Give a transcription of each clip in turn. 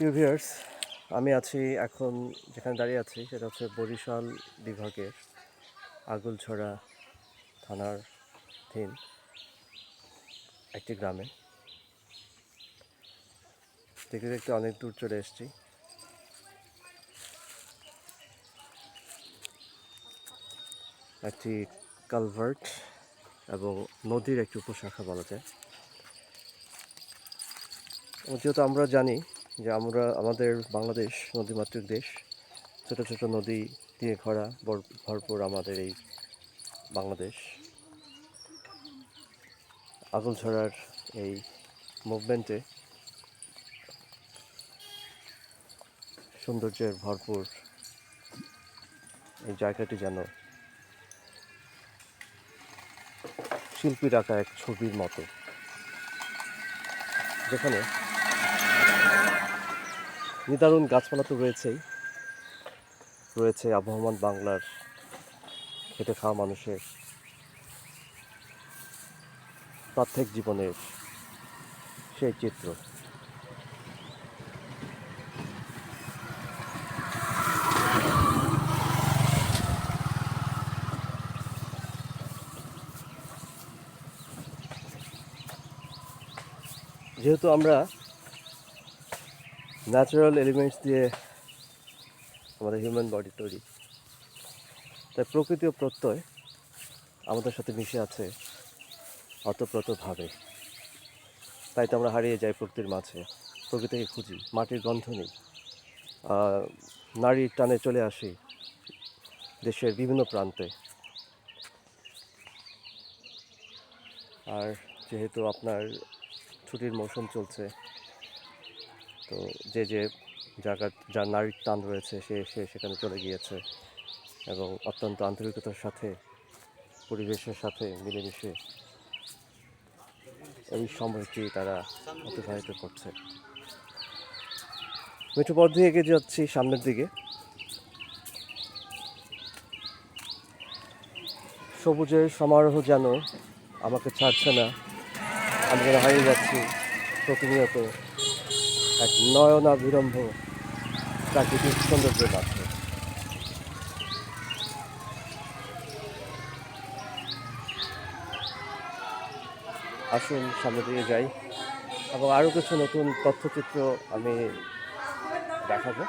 প্রিয় ভিউয়ার্স, আমি আছি এখন যেখানে দাঁড়িয়ে আছি সেটা হচ্ছে বরিশাল বিভাগের আগলছড়া থানাধীন একটি গ্রামে। দেখতে দেখতে অনেক দূর চলে এসেছি। একটি কালভার্ট এবং নদীর একটি উপশাখা বলা যায়। যেহেতু আমরা জানি যে আমাদের বাংলাদেশ নদীমাতৃক দেশ, ছোট ছোট নদী দিয়ে ভরপুর আমাদের এই বাংলাদেশ। আগলছড়ার এই মুভমেন্টে সৌন্দর্যের ভরপুর এই জায়গাটি যেন শিল্পীর আঁকা এক ছবির মতো, যেখানে নিদারুণ গাছপালা তো রয়েছে আবহমান বাংলার খেটে খাওয়া মানুষের প্রত্যেক জীবনের সেই চিত্র। যেহেতু আমরা ন্যাচারাল এলিমেন্টস দিয়ে আমাদের হিউম্যান বডি তৈরি, তাই প্রকৃতি ও প্রত্যয় আমাদের সাথে মিশে আছে অতপ্রতভাবে। তাই তো আমরা হারিয়ে যাই প্রকৃতির মাঝে, প্রকৃতিকে খুঁজি, মাটির গন্ধ নেই, নারীর টানে চলে আসি দেশের বিভিন্ন প্রান্তে। আর যেহেতু আপনার ছুটির মৌসুম চলছে, তো যে যার নারীর টান রয়েছে সে সেখানে চলে গিয়েছে এবং অত্যন্ত আন্তরিকতার সাথে পরিবেশের সাথে মিলেমিশে এই সময়টি তারা অতিবাহিত করছে। একটু পথ দিয়ে এগিয়ে যাচ্ছি সামনের দিকে। সবুজের সমারোহ যেন আমাকে ছাড়ছে না, আমি যেন হারিয়ে যাচ্ছি প্রতিনিয়ত এক নয়নাভিরম্ভ প্রাকৃতিক সৌন্দর্যের মাঝে। আসুন সামনে দিয়ে যাই এবং আরও কিছু নতুন তথ্যচিত্র আমি দেখাবো।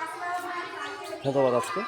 ধন্যবাদ আজকে।